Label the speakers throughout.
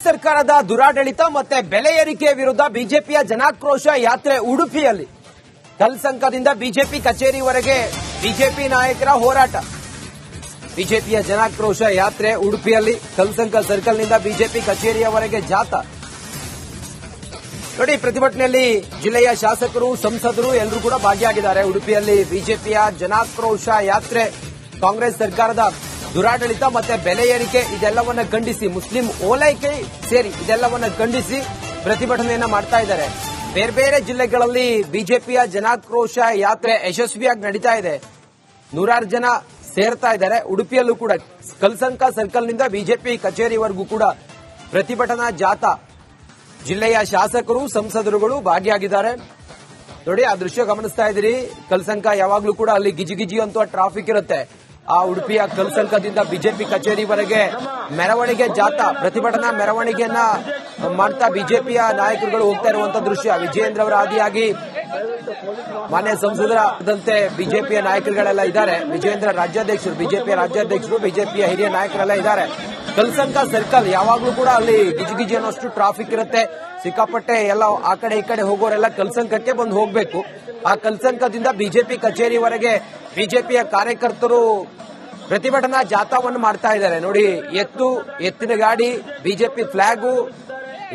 Speaker 1: ಸರ್ಕಾರದ ದುರಾಡಳಿತ ಮತ್ತೆ ಬೆಲೆ ಏರಿಕೆ ವಿರುದ್ಧ ಬಿಜೆಪಿಯ ಜನಾಕ್ರೋಶ ಯಾತ್ರೆ ಉಡುಪಿಯಲ್ಲಿ ಕಲ್ಸಂಕದಿಂದ ಬಿಜೆಪಿ ಕಚೇರಿವರೆಗೆ ಬಿಜೆಪಿ ನಾಯಕರ ಹೋರಾಟ. ಬಿಜೆಪಿಯ ಜನಾಕ್ರೋಶ ಯಾತ್ರೆ ಉಡುಪಿಯಲ್ಲಿ ಕಲ್ಸಂಕ ಸರ್ಕಲ್ನಿಂದ ಬಿಜೆಪಿ ಕಚೇರಿಯವರೆಗೆ ಜಾಥಾ. ನೋಡಿ, ಪ್ರತಿಭಟನೆಯಲ್ಲಿ ಜಿಲ್ಲೆಯ ಶಾಸಕರು, ಸಂಸದರು ಎಲ್ಲರೂ ಕೂಡ ಭಾಗಿಯಾಗಿದ್ದಾರೆ. ಉಡುಪಿಯಲ್ಲಿ ಬಿಜೆಪಿಯ ಜನಾಕ್ರೋಶ ಯಾತ್ರೆ ಕಾಂಗ್ರೆಸ್ ಸರ್ಕಾರದ ದುರಾಡಳಿತ ಮತ್ತೆ ಬೆಲೆ ಏರಿಕೆ ಇದೆಲ್ಲವನ್ನ ಖಂಡಿಸಿ, ಮುಸ್ಲಿಂ ಓಲೈಕೆ ಸೇರಿ ಇದೆಲ್ಲವನ್ನ ಖಂಡಿಸಿ ಪ್ರತಿಭಟನೆಯನ್ನ ಮಾಡ್ತಾ ಇದ್ದಾರೆ. ಬೇರೆ ಬೇರೆ ಜಿಲ್ಲೆಗಳಲ್ಲಿ ಬಿಜೆಪಿಯ ಜನಾಕ್ರೋಶ ಯಾತ್ರೆ ಯಶಸ್ವಿಯಾಗಿ ನಡೀತಾ ಇದೆ. ನೂರಾರು ಜನ ಸೇರ್ತಾ ಇದ್ದಾರೆ. ಉಡುಪಿಯಲ್ಲೂ ಕೂಡ ಕಲ್ಸಂಕ ಸರ್ಕಲ್ನಿಂದ ಬಿಜೆಪಿ ಕಚೇರಿವರೆಗೂ ಕೂಡ ಪ್ರತಿಭಟನಾ ಜಾಥಾ. ಜಿಲ್ಲೆಯ ಶಾಸಕರು, ಸಂಸದರುಗಳು ಭಾಗಿಯಾಗಿದ್ದಾರೆ. ನೋಡಿ, ಆ ದೃಶ್ಯ ಗಮನಿಸ್ತಾ ಇದ್ದೀರಿ. ಕಲ್ಸಂಕ ಯಾವಾಗ್ಲೂ ಕೂಡ ಅಲ್ಲಿ ಗಿಜಿಗಿಜಿ ಅಂತ ಟ್ರಾಫಿಕ್ ಇರುತ್ತೆ. ಆ ಉಡುಪಿಯ ಕಲ್ಸಂಕದಿಂದ ಬಿಜೆಪಿ ಕಚೇರಿವರೆಗೆ ಮೆರವಣಿಗೆ ಜಾಥಾ, ಪ್ರತಿಭಟನಾ ಮೆರವಣಿಗೆಯನ್ನ ಮಾಡ್ತಾ ಬಿಜೆಪಿಯ ನಾಯಕರುಗಳು ಹೋಗ್ತಾ ಇರುವಂತಹ ದೃಶ್ಯ. ವಿಜಯೇಂದ್ರ ಅವರ ಆದಿಯಾಗಿ ಮಾನ್ಯ ಸಂಸದರಾದಂತೆ ಬಿಜೆಪಿಯ ನಾಯಕರುಗಳೆಲ್ಲ ಇದ್ದಾರೆ. ವಿಜಯೇಂದ್ರ ರಾಜ್ಯಾಧ್ಯಕ್ಷರು, ಬಿಜೆಪಿಯ ರಾಜ್ಯಾಧ್ಯಕ್ಷರು, ಬಿಜೆಪಿಯ ಹಿರಿಯ ನಾಯಕರೆಲ್ಲ ಇದ್ದಾರೆ. ಕಲ್ಸಂಕ ಸರ್ಕಲ್ ಯಾವಾಗ್ಲೂ ಕೂಡ ಅಲ್ಲಿ ಗಿಜಿಗಿಜಿ ಅನ್ನೋಷ್ಟು ಟ್ರಾಫಿಕ್ ಇರುತ್ತೆ. ಸಿಕ್ಕಾಪಟ್ಟೆ ಎಲ್ಲ ಆ ಕಡೆ ಈ ಕಡೆ ಹೋಗೋರೆಲ್ಲ ಕಲ್ಸಂಕಕ್ಕೆ ಬಂದು ಹೋಗ್ಬೇಕು. ಆ ಕಲ್ಸಂಕದಿಂದ ಬಿಜೆಪಿ ಕಚೇರಿವರೆಗೆ ಬಿಜೆಪಿಯ ಕಾರ್ಯಕರ್ತರು ಪ್ರತಿಭಟನಾ ಜಾಥಾವನ್ನು ಮಾಡ್ತಾ ಇದ್ದಾರೆ. ನೋಡಿ, ಎತ್ತಿನ ಗಾಡಿ, ಬಿಜೆಪಿ ಫ್ಲಾಗು,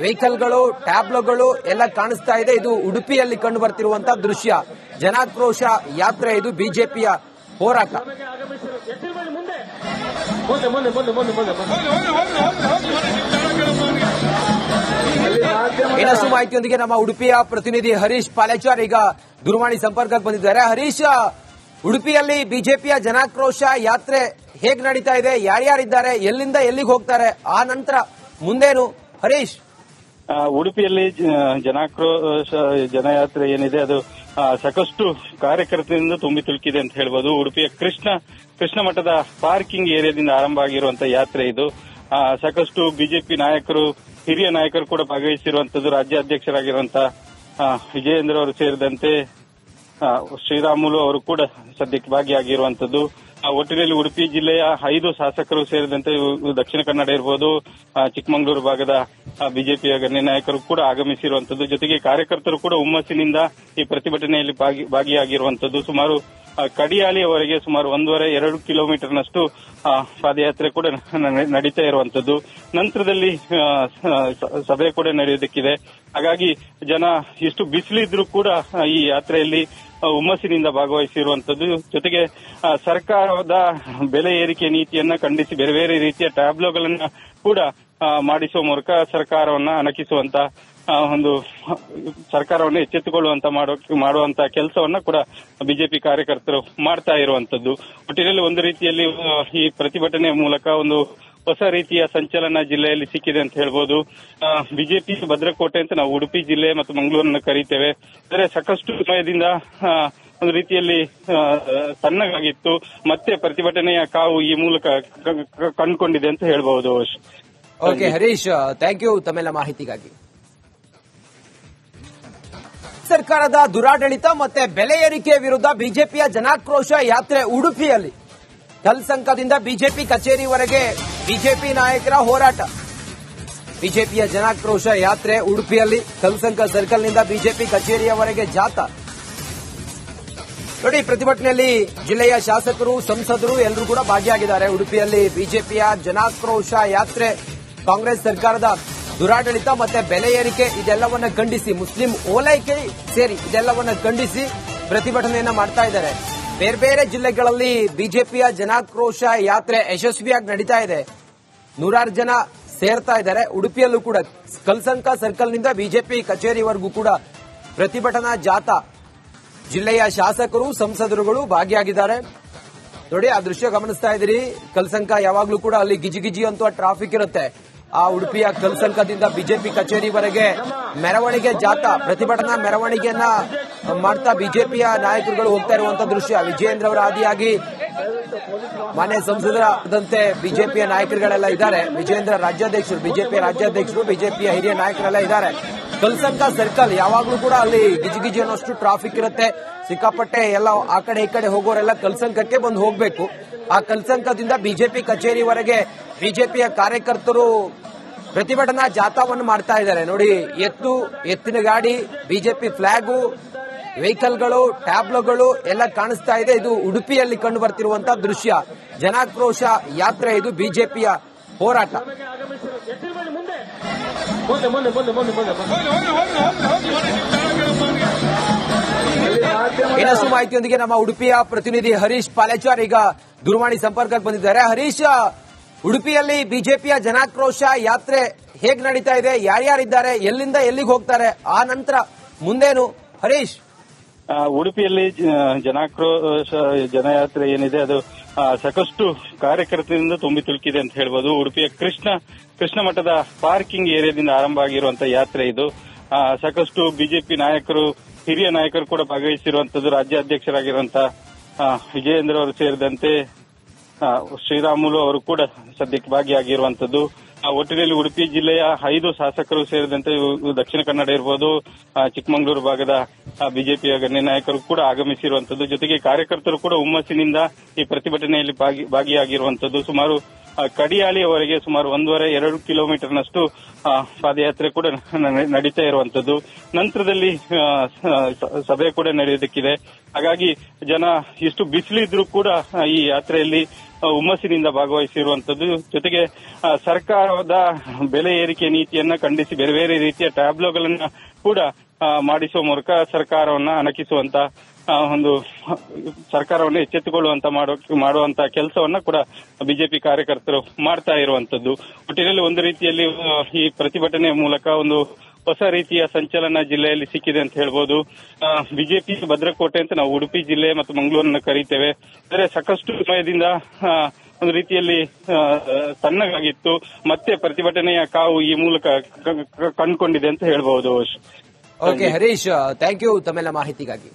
Speaker 1: ವೆಹಿಕಲ್ಗಳು, ಟ್ಯಾಬ್ಲೋಗಳು ಎಲ್ಲ ಕಾಣಿಸ್ತಾ ಇದೆ. ಇದು ಉಡುಪಿಯಲ್ಲಿ ಕಂಡು ಬರ್ತಿರುವಂತಹ ದೃಶ್ಯ. ಜನಾಕ್ರೋಶ ಯಾತ್ರೆ ಇದು, ಬಿಜೆಪಿಯ ಹೋರಾಟ. ಇನ್ನಷ್ಟು ಮಾಹಿತಿಯೊಂದಿಗೆ ನಮ್ಮ ಉಡುಪಿಯ ಪ್ರತಿನಿಧಿ ಹರೀಶ್ ಪಾಲೇಚಾರ್ ಈಗ ದೂರವಾಣಿ ಸಂಪರ್ಕಕ್ಕೆ ಬಂದಿದ್ದಾರೆ. ಹರೀಶ್, ಉಡುಪಿಯಲ್ಲಿ ಬಿಜೆಪಿಯ ಜನಾಕ್ರೋಶ ಯಾತ್ರೆ ಹೇಗ್ ನಡೀತಾ ಇದೆ? ಯಾರ್ಯಾರಿದ್ದಾರೆ? ಎಲ್ಲಿಂದ ಎಲ್ಲಿಗೆ ಹೋಗ್ತಾರೆ? ಆ ನಂತರ ಮುಂದೇನು? ಹರೀಶ್,
Speaker 2: ಉಡುಪಿಯಲ್ಲಿ ಜನಾಕ್ರೋಶ ಜನಯಾತ್ರೆ ಏನಿದೆ ಅದು ಸಾಕಷ್ಟು ಕಾರ್ಯಕರ್ತರಿಂದ ತುಂಬಿ ತುಳುಕಿದೆ ಅಂತ ಹೇಳ್ಬೋದು. ಉಡುಪಿಯ ಕೃಷ್ಣ ಮಠದ ಪಾರ್ಕಿಂಗ್ ಏರಿಯಾದಿಂದ ಆರಂಭ ಆಗಿರುವಂತಹ ಯಾತ್ರೆ ಇದು. ಸಾಕಷ್ಟು ಬಿಜೆಪಿ ನಾಯಕರು, ಹಿರಿಯ ನಾಯಕರು ಕೂಡ ಭಾಗವಹಿಸಿರುವಂತದ್ದು. ರಾಜ್ಯಾಧ್ಯಕ್ಷರಾಗಿರುವಂತಹ ವಿಜಯೇಂದ್ರ ಅವರು ಸೇರಿದಂತೆ ಶ್ರೀರಾಮುಲು ಅವರು ಕೂಡ ಸದ್ಯಕ್ಕೆ ಭಾಗಿಯಾಗಿರುವಂತದ್ದು. ಒಟ್ಟಿನಲ್ಲಿ ಉಡುಪಿ ಜಿಲ್ಲೆಯ 5 ಶಾಸಕರು ಸೇರಿದಂತೆ ದಕ್ಷಿಣ ಕನ್ನಡ ಇರಬಹುದು, ಚಿಕ್ಕಮಗಳೂರು ಭಾಗದ ಬಿಜೆಪಿಯ ಗಣ್ಯ ನಾಯಕರು ಕೂಡ ಆಗಮಿಸಿರುವಂತದ್ದು. ಜೊತೆಗೆ ಕಾರ್ಯಕರ್ತರು ಕೂಡ ಹುಮ್ಮಸ್ಸಿನಿಂದ ಈ ಪ್ರತಿಭಟನೆಯಲ್ಲಿ ಭಾಗಿಯಾಗಿರುವಂತದ್ದು. ಸುಮಾರು ಕಡಿಯಾಳಿಯವರೆಗೆ ಸುಮಾರು 1.5-2 ಕಿಲೋಮೀಟರ್ನಷ್ಟು ಪಾದಯಾತ್ರೆ ಕೂಡ ನಡೀತಾ ಇರುವಂತದ್ದು. ನಂತರದಲ್ಲಿ ಸಭೆ ಕೂಡ ನಡೆಯುವುದಕ್ಕಿದೆ. ಹಾಗಾಗಿ ಜನ ಎಷ್ಟು ಬಿಸಿಲಿದ್ರೂ ಕೂಡ ಈ ಯಾತ್ರೆಯಲ್ಲಿ ಹುಮ್ಮಸ್ಸಿನಿಂದ ಭಾಗವಹಿಸಿರುವಂತದ್ದು. ಜೊತೆಗೆ ಸರ್ಕಾರದ ಬೆಲೆ ಏರಿಕೆ ನೀತಿಯನ್ನ ಖಂಡಿಸಿ ಬೇರೆ ಬೇರೆ ರೀತಿಯ ಟ್ಯಾಬ್ಲೋಗಳನ್ನ ಕೂಡ ಮಾಡಿಸುವ ಮೂಲಕ ಸರ್ಕಾರವನ್ನ ಅಣಕಿಸುವಂತ ಒಂದು ಸರ್ಕಾರವನ್ನು ಎಚ್ಚೆತ್ತುಕೊಳ್ಳುವಂತ ಮಾಡುವಂತ ಕೆಲಸವನ್ನ ಕೂಡ ಬಿಜೆಪಿ ಕಾರ್ಯಕರ್ತರು ಮಾಡ್ತಾ ಇರುವಂತದ್ದು. ಒಟ್ಟಿನಲ್ಲಿ ಒಂದು ರೀತಿಯಲ್ಲಿ ಈ ಪ್ರತಿಭಟನೆ ಮೂಲಕ ಒಂದು ಹೊಸ ರೀತಿಯ ಸಂಚಲನ ಜಿಲ್ಲೆಯಲ್ಲಿ ಸಿಕ್ಕಿದೆ ಅಂತ ಹೇಳ್ಬೋದು. ಬಿಜೆಪಿ ಭದ್ರಕೋಟೆ ಅಂತ ನಾವು ಉಡುಪಿ ಜಿಲ್ಲೆ ಮತ್ತು ಮಂಗಳೂರನ್ನು ಕರೀತೇವೆ. ಆದರೆ ಸಾಕಷ್ಟು ಸಮಯದಿಂದ ಒಂದು ರೀತಿಯಲ್ಲಿ ತಣ್ಣಗಾಗಿತ್ತು. ಮತ್ತೆ ಪ್ರತಿಭಟನೆಯ ಕಾವು ಈ ಮೂಲಕ ಕಂಡುಕೊಂಡಿದೆ ಅಂತ ಹೇಳ್ಬಹುದು.
Speaker 1: ಓಕೆ ಹರೀಶ್, ಥ್ಯಾಂಕ್ ಯು ತಮ್ಮೆಲ್ಲ ಮಾಹಿತಿಗಾಗಿ. ಸರ್ಕಾರದ ದುರಾಡಳಿತ ಮತ್ತೆ ಬೆಲೆ ಏರಿಕೆ ವಿರುದ್ಧ ಬಿಜೆಪಿಯ ಜನಾಕ್ರೋಶ ಯಾತ್ರೆ ಉಡುಪಿಯಲ್ಲಿ ಕಲ್ಸಂಕದಿಂದ ಬಿಜೆಪಿ ಕಚೇರಿವರೆಗೆ ಬಿಜೆಪಿ ನಾಯಕರ ಹೋರಾಟ. ಬಿಜೆಪಿಯ ಜನಾಕ್ರೋಶ ಯಾತ್ರೆ ಉಡುಪಿಯಲ್ಲಿ ಕಲ್ಸಂಕ ಸರ್ಕಲ್ನಿಂದ ಬಿಜೆಪಿ ಕಚೇರಿಯವರೆಗೆ ಜಾಥಾ. ನೋಡಿ, ಪ್ರತಿಭಟನೆಯಲ್ಲಿ ಜಿಲ್ಲೆಯ ಶಾಸಕರು, ಸಂಸದರು ಎಲ್ಲರೂ ಕೂಡ ಭಾಗಿಯಾಗಿದ್ದಾರೆ. ಉಡುಪಿಯಲ್ಲಿ ಬಿಜೆಪಿಯ ಜನಾಕ್ರೋಶ ಯಾತ್ರೆ ಕಾಂಗ್ರೆಸ್ ಸರ್ಕಾರದ ದುರಾಡಳಿತ ಮತ್ತೆ ಬೆಲೆ ಏರಿಕೆ ಇದೆಲ್ಲವನ್ನ ಖಂಡಿಸಿ, ಮುಸ್ಲಿಂ ಓಲೈಕೆ ಸೇರಿ ಇದೆಲ್ಲವನ್ನ ಖಂಡಿಸಿ ಪ್ರತಿಭಟನೆಯನ್ನ ಮಾಡ್ತಾ ಇದ್ದಾರೆ. ಬೇರೆ ಬೇರೆ ಜಿಲ್ಲೆಗಳಲ್ಲಿ ಬಿಜೆಪಿಯ ಜನಾಕ್ರೋಶ ಯಾತ್ರೆ ಯಶಸ್ವಿಯಾಗಿ ನಡೀತಾ ಇದೆ. ನೂರಾರು ಜನ ಸೇರ್ತಾ ಇದ್ದಾರೆ. ಉಡುಪಿಯಲ್ಲೂ ಕೂಡ ಕಲ್ಸಂಕ ಸರ್ಕಲ್ನಿಂದ ಬಿಜೆಪಿ ಕಚೇರಿವರೆಗೂ ಕೂಡ ಪ್ರತಿಭಟನಾ ಜಾಥಾ. ಜಿಲ್ಲೆಯ ಶಾಸಕರು, ಸಂಸದರುಗಳು ಭಾಗಿಯಾಗಿದ್ದಾರೆ. ನೋಡಿ, ಆ ದೃಶ್ಯ ಗಮನಿಸ್ತಾ ಇದ್ದೀರಿ. ಕಲ್ಸಂಕ ಯಾವಾಗ್ಲೂ ಕೂಡ ಅಲ್ಲಿ ಗಿಜಿಗಿಜಿ ಅಂತ ಟ್ರಾಫಿಕ್ ಇರುತ್ತೆ. ಆ ಉಡುಪಿಯ ಕಲ್ಸಂಕದಿಂದ ಬಿಜೆಪಿ ಕಚೇರಿವರೆಗೆ ಮೆರವಣಿಗೆ ಜಾಥಾ, ಪ್ರತಿಭಟನಾ ಮೆರವಣಿಗೆಯನ್ನ ಮಾಡ್ತಾ ಬಿಜೆಪಿಯ ನಾಯಕರುಗಳು ಹೋಗ್ತಾ ಇರುವಂತಹ ದೃಶ್ಯ. ವಿಜಯೇಂದ್ರ ಅವರ ಆದಿಯಾಗಿ ಮಾನ್ಯ ಸಂಸದರಾದಂತೆ ಬಿಜೆಪಿಯ ನಾಯಕರುಗಳೆಲ್ಲ ಇದ್ದಾರೆ. ವಿಜಯೇಂದ್ರ ರಾಜ್ಯಾಧ್ಯಕ್ಷರು, ಬಿಜೆಪಿಯ ರಾಜ್ಯಾಧ್ಯಕ್ಷರು, ಬಿಜೆಪಿಯ ಹಿರಿಯ ನಾಯಕರೆಲ್ಲ ಇದ್ದಾರೆ. ಕಲ್ಸಂಕ ಸರ್ಕಲ್ ಯಾವಾಗ್ಲೂ ಕೂಡ ಅಲ್ಲಿ ಗಿಜಿಗಿಜಿ ಅನ್ನೋಷ್ಟು ಟ್ರಾಫಿಕ್ ಇರುತ್ತೆ. ಸಿಕ್ಕಾಪಟ್ಟೆ ಎಲ್ಲ ಆ ಕಡೆ ಈ ಕಡೆ ಹೋಗೋರೆಲ್ಲ ಕಲ್ಸಂಕಕ್ಕೆ ಬಂದು ಹೋಗ್ಬೇಕು. ಆ ಕಲ್ಸಂಕದಿಂದ ಬಿಜೆಪಿ ಕಚೇರಿವರೆಗೆ ಬಿಜೆಪಿಯ ಕಾರ್ಯಕರ್ತರು ಪ್ರತಿಭಟನಾ ಜಾಥಾವನ್ನು ಮಾಡ್ತಾ ಇದ್ದಾರೆ. ನೋಡಿ, ಎತ್ತಿನ ಗಾಡಿ, ಬಿಜೆಪಿ ಫ್ಲಾಗು, ವೆಹಿಕಲ್ಗಳು, ಟ್ಯಾಬ್ಲೋಗಳು ಎಲ್ಲ ಕಾಣಿಸ್ತಾ ಇದೆ. ಇದು ಉಡುಪಿಯಲ್ಲಿ ಕಂಡು ಬರ್ತಿರುವಂತಹ ದೃಶ್ಯ. ಜನಾಕ್ರೋಶ ಯಾತ್ರೆ, ಇದು ಬಿಜೆಪಿಯ ಹೋರಾಟ. ಇನ್ನಷ್ಟು ಮಾಹಿತಿಯೊಂದಿಗೆ ನಮ್ಮ ಉಡುಪಿಯ ಪ್ರತಿನಿಧಿ ಹರೀಶ್ ಪಾಲೇಚಾರ್ ಈಗ ದೂರವಾಣಿ ಸಂಪರ್ಕಕ್ಕೆ ಬಂದಿದ್ದಾರೆ. ಹರೀಶ್, ಉಡುಪಿಯಲ್ಲಿ ಬಿಜೆಪಿಯ ಜನಾಕ್ರೋಶ ಯಾತ್ರೆ ಹೇಗ್ ನಡೀತಾ ಇದೆ? ಯಾರ್ಯಾರಿದ್ದಾರೆ? ಎಲ್ಲಿಂದ ಎಲ್ಲಿಗೆ ಹೋಗ್ತಾರೆ? ಆ ನಂತರ ಮುಂದೇನು? ಹರೀಶ್,
Speaker 2: ಉಡುಪಿಯಲ್ಲಿ ಜನಾಕ್ರೋಶ ಜನಯಾತ್ರೆ ಏನಿದೆ ಅದು ಸಾಕಷ್ಟು ಕಾರ್ಯಕರ್ತರಿಂದ ತುಂಬಿ ತುಳುಕಿದೆ ಅಂತ ಹೇಳ್ಬೋದು. ಉಡುಪಿಯ ಕೃಷ್ಣ ಮಠದ ಪಾರ್ಕಿಂಗ್ ಏರಿಯಾದಿಂದ ಆರಂಭ ಆಗಿರುವಂತಹ ಯಾತ್ರೆ ಇದು. ಸಾಕಷ್ಟು ಬಿಜೆಪಿ ನಾಯಕರು, ಹಿರಿಯ ನಾಯಕರು ಕೂಡ ಭಾಗವಹಿಸಿರುವಂತದ್ದು. ರಾಜ್ಯಾಧ್ಯಕ್ಷರಾಗಿರುವಂತಹ ವಿಜಯೇಂದ್ರ ಅವರು ಸೇರಿದಂತೆ ಶ್ರೀರಾಮುಲು ಅವರು ಕೂಡ ಸದ್ಯಕ್ಕೆ ಭಾಗಿಯಾಗಿರುವಂತದ್ದು. ಒಟ್ಟಿನಲ್ಲಿ ಉಡುಪಿ ಜಿಲ್ಲೆಯ 5 ಶಾಸಕರು ಸೇರಿದಂತೆ ದಕ್ಷಿಣ ಕನ್ನಡ ಇರಬಹುದು, ಚಿಕ್ಕಮಗಳೂರು ಭಾಗದ ಬಿಜೆಪಿಯ ಗಣ್ಯ ನಾಯಕರು ಕೂಡ ಆಗಮಿಸಿರುವಂತದ್ದು. ಜೊತೆಗೆ ಕಾರ್ಯಕರ್ತರು ಕೂಡ ಹುಮ್ಮಸ್ಸಿನಿಂದ ಈ ಪ್ರತಿಭಟನೆಯಲ್ಲಿ ಭಾಗಿಯಾಗಿರುವಂತದ್ದು. ಸುಮಾರು ಕಡಿಯಾಳಿಯವರೆಗೆ ಸುಮಾರು 1.5-2 ಕಿಲೋಮೀಟರ್ನಷ್ಟು ಪಾದಯಾತ್ರೆ ಕೂಡ ನಡೀತಾ ಇರುವಂತದ್ದು. ನಂತರದಲ್ಲಿ ಸಭೆ ಕೂಡ ನಡೆಯೋದಕ್ಕಿದೆ. ಹಾಗಾಗಿ ಜನ ಇಷ್ಟು ಬಿಸಿಲಿದ್ರೂ ಕೂಡ ಈ ಯಾತ್ರೆಯಲ್ಲಿ ಹುಮ್ಮಸ್ಸಿನಿಂದ ಭಾಗವಹಿಸಿರುವಂತದ್ದು. ಜೊತೆಗೆ ಸರ್ಕಾರದ ಬೆಲೆ ಏರಿಕೆ ನೀತಿಯನ್ನ ಖಂಡಿಸಿ ಬೇರೆ ಬೇರೆ ರೀತಿಯ ಟ್ಯಾಬ್ಲೋಗಳನ್ನ ಕೂಡ ಮಾಡಿಸುವ ಮೂಲಕ ಸರ್ಕಾರವನ್ನ ಅಣಕಿಸುವಂತ ಒಂದು ಸರ್ಕಾರವನ್ನು ಎಚ್ಚೆತ್ತುಕೊಳ್ಳುವಂತ ಮಾಡುವಂತ ಕೆಲಸವನ್ನ ಕೂಡ ಬಿಜೆಪಿ ಕಾರ್ಯಕರ್ತರು ಮಾಡ್ತಾ ಇರುವಂತದ್ದು. ಒಟ್ಟಿನಲ್ಲಿ ಒಂದು ರೀತಿಯಲ್ಲಿ ಈ ಪ್ರತಿಭಟನೆಯ ಮೂಲಕ ಒಂದು ಹೊಸ ರೀತಿಯ ಸಂಚಲನ ಜಿಲ್ಲೆಯಲ್ಲಿ ಸಿಕ್ಕಿದೆ ಅಂತ ಹೇಳ್ಬೋದು. ಬಿಜೆಪಿ ಭದ್ರಕೋಟೆ ಅಂತ ನಾವು ಉಡುಪಿ ಜಿಲ್ಲೆ ಮತ್ತು ಮಂಗಳೂರನ್ನ ಕರೀತೇವೆ. ಆದರೆ ಸಾಕಷ್ಟು ಸಮಯದಿಂದ ಒಂದು ರೀತಿಯಲ್ಲಿ ತಣ್ಣಗಾಗಿತ್ತು. ಮತ್ತೆ ಪ್ರತಿಭಟನೆಯ ಕಾವು ಈ ಮೂಲಕ ಕಂಡುಕೊಂಡಿದೆ ಅಂತ ಹೇಳ್ಬಹುದು.
Speaker 1: ಓಕೆ ಹರೀಶ್, ಥ್ಯಾಂಕ್ ಯು ತಮ್ಮೆಲ್ಲ ಮಾಹಿತಿಗಾಗಿ.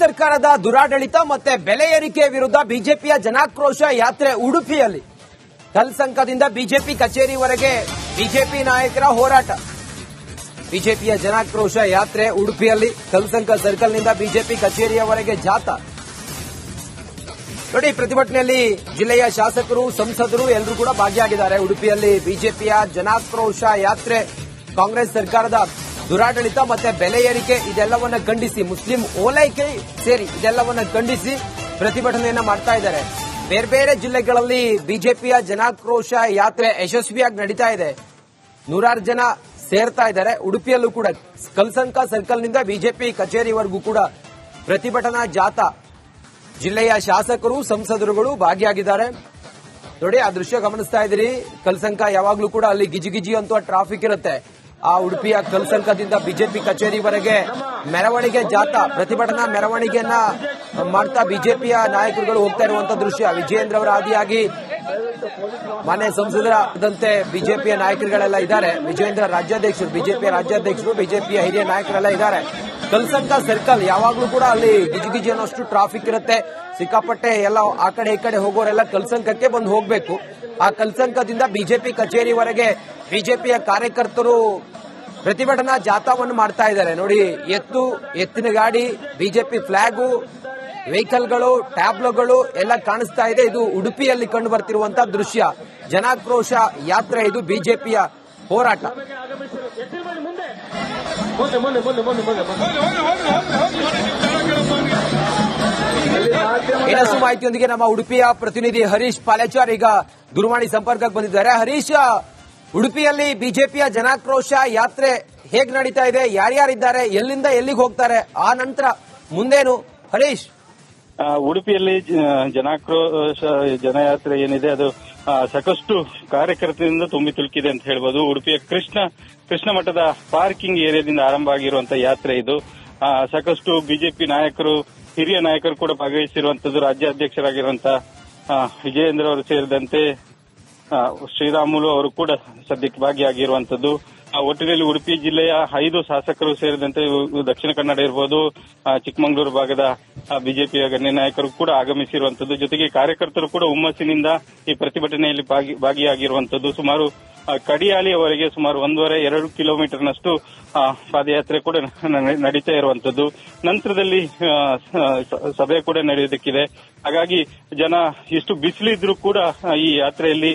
Speaker 1: ಸರ್ಕಾರದ ದುರಾಡಳಿತ ಮತ್ತೆ ಬೆಲೆ ಏರಿಕೆ ವಿರುದ್ಧ ಬಿಜೆಪಿಯ ಜನಾಕ್ರೋಶ ಯಾತ್ರೆ ಉಡುಪಿಯಲ್ಲಿ. ಕಲ್ಸಂಕದಿಂದ ಬಿಜೆಪಿ ಕಚೇರಿವರೆಗೆ ಬಿಜೆಪಿ ನಾಯಕರ ಹೋರಾಟ. ಬಿಜೆಪಿಯ ಜನಾಕ್ರೋಶ ಯಾತ್ರೆ ಉಡುಪಿಯಲ್ಲಿ ಕಲ್ಸಂಕ ಸರ್ಕಲ್ನಿಂದ ಬಿಜೆಪಿ ಕಚೇರಿಯವರೆಗೆ ಜಾಥಾ. ನೋಡಿ, ಪ್ರತಿಭಟನೆಯಲ್ಲಿ ಜಿಲ್ಲೆಯ ಶಾಸಕರು, ಸಂಸದರು ಎಲ್ಲರೂ ಕೂಡ ಭಾಗಿಯಾಗಿದ್ದಾರೆ. ಉಡುಪಿಯಲ್ಲಿ ಬಿಜೆಪಿಯ ಜನಾಕ್ರೋಶ ಯಾತ್ರೆ ಕಾಂಗ್ರೆಸ್ ಸರ್ಕಾರದ ದುರಾಡಳಿತ ಮತ್ತೆ ಬೆಲೆ ಏರಿಕೆ ಇದೆಲ್ಲವನ್ನ ಖಂಡಿಸಿ, ಮುಸ್ಲಿಂ ಓಲೈಕೆ ಸೇರಿ ಇದೆಲ್ಲವನ್ನ ಖಂಡಿಸಿ ಪ್ರತಿಭಟನೆಯನ್ನ ಮಾಡ್ತಾ ಇದ್ದಾರೆ. ಬೇರೆ ಬೇರೆ ಜಿಲ್ಲೆಗಳಲ್ಲಿ ಬಿಜೆಪಿಯ ಜನಾಕ್ರೋಶ ಯಾತ್ರೆ ಯಶಸ್ವಿಯಾಗಿ ನಡೀತಾ ಇದೆ. 100 ಜನ ಸೇರ್ತಾ ಇದ್ದಾರೆ. ಉಡುಪಿಯಲ್ಲೂ ಕೂಡ ಕಲ್ಸಂಕ ಸರ್ಕಲ್ನಿಂದ ಬಿಜೆಪಿ ಕಚೇರಿವರೆಗೂ ಕೂಡ ಪ್ರತಿಭಟನಾ ಜಾಥಾ. ಜಿಲ್ಲೆಯ ಶಾಸಕರು, ಸಂಸದರುಗಳು ಭಾಗಿಯಾಗಿದ್ದಾರೆ. ನೋಡಿ, ಆ ದೃಶ್ಯ ಗಮನಿಸ್ತಾ ಇದ್ದೀರಿ. ಕಲ್ಸಂಕ ಯಾವಾಗ್ಲೂ ಕೂಡ ಅಲ್ಲಿ ಗಿಜಿಗಿಜಿ ಅಂತ ಟ್ರಾಫಿಕ್ ಇರುತ್ತೆ. ಆ ಉಡುಪಿಯ ಕಲ್ಸಂಕದಿಂದ ಬಿಜೆಪಿ ಕಚೇರಿವರೆಗೆ ಮೆರವಣಿಗೆ ಜಾಥಾ, ಪ್ರತಿಭಟನಾ ಮೆರವಣಿಗೆಯನ್ನ ಮಾಡ್ತಾ ಬಿಜೆಪಿಯ ನಾಯಕರುಗಳು ಹೋಗ್ತಾ ಇರುವಂತಹ ದೃಶ್ಯ. ವಿಜಯೇಂದ್ರ ಅವರ ಆದಿಯಾಗಿ ಮಾನ್ಯ ಸಂಸದರಾದಂತೆ ಬಿಜೆಪಿಯ ನಾಯಕರುಗಳೆಲ್ಲ ಇದ್ದಾರೆ. ವಿಜಯೇಂದ್ರ ರಾಜ್ಯಾಧ್ಯಕ್ಷರು, ಬಿಜೆಪಿಯ ರಾಜ್ಯಾಧ್ಯಕ್ಷರು, ಬಿಜೆಪಿಯ ಹಿರಿಯ ನಾಯಕರೆಲ್ಲ ಇದ್ದಾರೆ. ಕಲ್ಸಂಕ ಸರ್ಕಲ್ ಯಾವಾಗ್ಲೂ ಕೂಡ ಅಲ್ಲಿ ಗಿಜಿಗಿಜಿ ಅನ್ನೋಷ್ಟು ಟ್ರಾಫಿಕ್ ಇರುತ್ತೆ. ಸಿಕ್ಕಾಪಟ್ಟೆ ಎಲ್ಲ ಆ ಕಡೆ ಈ ಕಡೆ ಹೋಗೋರೆಲ್ಲ ಕಲ್ಸಂಕಕ್ಕೆ ಬಂದು ಹೋಗ್ಬೇಕು. ಆ ಕಲ್ಸಂಕದಿಂದ ಬಿಜೆಪಿ ಕಚೇರಿವರೆಗೆ ಬಿಜೆಪಿಯ ಕಾರ್ಯಕರ್ತರು ಪ್ರತಿಭಟನಾ ಜಾಥಾವನ್ನು ಮಾಡ್ತಾ ಇದ್ದಾರೆ. ನೋಡಿ, ಎತ್ತಿನ ಗಾಡಿ, ಬಿಜೆಪಿ ಫ್ಲಾಗು, ವೆಹಿಕಲ್ಗಳು, ಟ್ಯಾಬ್ಲೋಗಳು ಎಲ್ಲ ಕಾಣಿಸ್ತಾ ಇದೆ. ಇದು ಉಡುಪಿಯಲ್ಲಿ ಕಂಡು ಬರ್ತಿರುವಂತಹ ದೃಶ್ಯ. ಜನಾಕ್ರೋಶ ಯಾತ್ರೆ, ಇದು ಬಿಜೆಪಿಯ ಹೋರಾಟ. ಇನ್ನಷ್ಟು ಮಾಹಿತಿಯೊಂದಿಗೆ ನಮ್ಮ ಉಡುಪಿಯ ಪ್ರತಿನಿಧಿ ಹರೀಶ್ ಪಾಲೇಚಾರ್ ಈಗ ದೂರವಾಣಿ ಸಂಪರ್ಕಕ್ಕೆ ಬಂದಿದ್ದಾರೆ. ಹರೀಶ್, ಉಡುಪಿಯಲ್ಲಿ ಬಿಜೆಪಿಯ ಜನಾಕ್ರೋಶ ಯಾತ್ರೆ ಹೇಗ್ ನಡೀತಾ ಇದೆ? ಯಾರ್ಯಾರಿದ್ದಾರೆ? ಎಲ್ಲಿಂದ ಎಲ್ಲಿಗೆ ಹೋಗ್ತಾರೆ? ಆ ನಂತರ ಮುಂದೇನು? ಹರೀಶ್,
Speaker 2: ಉಡುಪಿಯಲ್ಲಿ ಜನಾಕ್ರೋಶ ಜನಯಾತ್ರೆ ಏನಿದೆ ಅದು ಸಾಕಷ್ಟು ಕಾರ್ಯಕರ್ತರಿಂದ ತುಂಬಿ ತುಳುಕಿದೆ ಅಂತ ಹೇಳ್ಬೋದು. ಉಡುಪಿಯ ಕೃಷ್ಣ ಮಠದ ಪಾರ್ಕಿಂಗ್ ಏರಿಯಾದಿಂದ ಆರಂಭ ಆಗಿರುವಂತಹ ಯಾತ್ರೆ ಇದು. ಸಾಕಷ್ಟು ಬಿಜೆಪಿ ನಾಯಕರು, ಹಿರಿಯ ನಾಯಕರು ಕೂಡ ಭಾಗವಹಿಸಿರುವಂತದ್ದು. ರಾಜ್ಯಾಧ್ಯಕ್ಷರಾಗಿರುವಂತಹ ವಿಜಯೇಂದ್ರ ಅವರು ಸೇರಿದಂತೆ ಶ್ರೀರಾಮುಲು ಅವರು ಕೂಡ ಸದ್ಯಕ್ಕೆ ಭಾಗಿಯಾಗಿರುವಂತದ್ದು. ಒಟ್ಟಿನಲ್ಲಿ ಉಡುಪಿ ಜಿಲ್ಲೆಯ 5 ಶಾಸಕರು ಸೇರಿದಂತೆ ದಕ್ಷಿಣ ಕನ್ನಡ ಇರಬಹುದು, ಚಿಕ್ಕಮಗಳೂರು ಭಾಗದ ಬಿಜೆಪಿಯ ಗಣ್ಯ ನಾಯಕರು ಕೂಡ ಆಗಮಿಸಿರುವಂತದ್ದು. ಜೊತೆಗೆ ಕಾರ್ಯಕರ್ತರು ಕೂಡ ಹುಮ್ಮಸ್ಸಿನಿಂದ ಈ ಪ್ರತಿಭಟನೆಯಲ್ಲಿ ಭಾಗಿಯಾಗಿರುವಂತದ್ದು. ಸುಮಾರು ಕಡಿಯಾಲಿಯವರೆಗೆ ಸುಮಾರು 1.5-2 ಕಿಲೋಮೀಟರ್ನಷ್ಟು ಪಾದಯಾತ್ರೆ ಕೂಡ ನಡೀತಾ ಇರುವಂತದ್ದು. ನಂತರದಲ್ಲಿ ಸಭೆ ಕೂಡ ನಡೆಯೋದಕ್ಕಿದೆ. ಹಾಗಾಗಿ ಜನ ಎಷ್ಟು ಬಿಸಿಲಿದ್ರೂ ಕೂಡ ಈ ಯಾತ್ರೆಯಲ್ಲಿ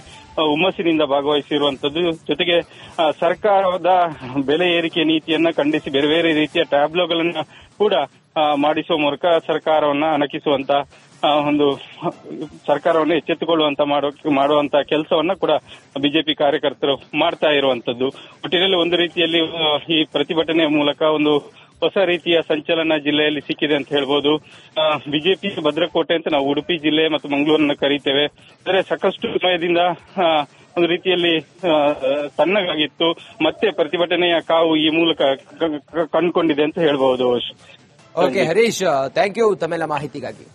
Speaker 2: ಹುಮ್ಮಸ್ಸಿನಿಂದ ಭಾಗವಹಿಸಿರುವಂತದ್ದು. ಜೊತೆಗೆ ಸರ್ಕಾರದ ಬೆಲೆ ಏರಿಕೆ ನೀತಿಯನ್ನ ಖಂಡಿಸಿ ಬೇರೆ ಬೇರೆ ರೀತಿಯ ಟ್ಯಾಬ್ಲೋಗಳನ್ನ ಕೂಡ ಮಾಡಿಸುವ ಮೂಲಕ ಸರ್ಕಾರವನ್ನ ಅಣಕಿಸುವಂತ ಒಂದು ಸರ್ಕಾರವನ್ನು ಎಚ್ಚೆತ್ತುಕೊಳ್ಳುವಂತ ಮಾಡುವಂತ ಕೆಲಸವನ್ನ ಕೂಡ ಬಿಜೆಪಿ ಕಾರ್ಯಕರ್ತರು ಮಾಡ್ತಾ ಇರುವಂತದ್ದು. ಒಟ್ಟಿನಲ್ಲಿ ಒಂದು ರೀತಿಯಲ್ಲಿ ಈ ಪ್ರತಿಭಟನೆಯ ಮೂಲಕ ಒಂದು ಹೊಸ ರೀತಿಯ ಸಂಚಲನ ಜಿಲ್ಲೆಯಲ್ಲಿ ಸಿಕ್ಕಿದೆ ಅಂತ ಹೇಳ್ಬೋದು. ಬಿಜೆಪಿ ಭದ್ರಕೋಟೆ ಅಂತ ನಾವು ಉಡುಪಿ ಜಿಲ್ಲೆ ಮತ್ತು ಮಂಗಳೂರನ್ನ ಕರೀತೇವೆ. ಆದರೆ ಸಾಕಷ್ಟು ಸಮಯದಿಂದ ಒಂದು ರೀತಿಯಲ್ಲಿ ತಣ್ಣಗಾಗಿತ್ತು. ಮತ್ತೆ ಪ್ರತಿಭಟನೆಯ ಕಾವು ಈ ಮೂಲಕ ಕಂಡುಕೊಂಡಿದೆ ಅಂತ ಹೇಳ್ಬಹುದು.
Speaker 1: ಓಕೆ ಹರೀಶ್, ಥ್ಯಾಂಕ್ ಯು ತಮ್ಮೆಲ್ಲ ಮಾಹಿತಿಗಾಗಿ.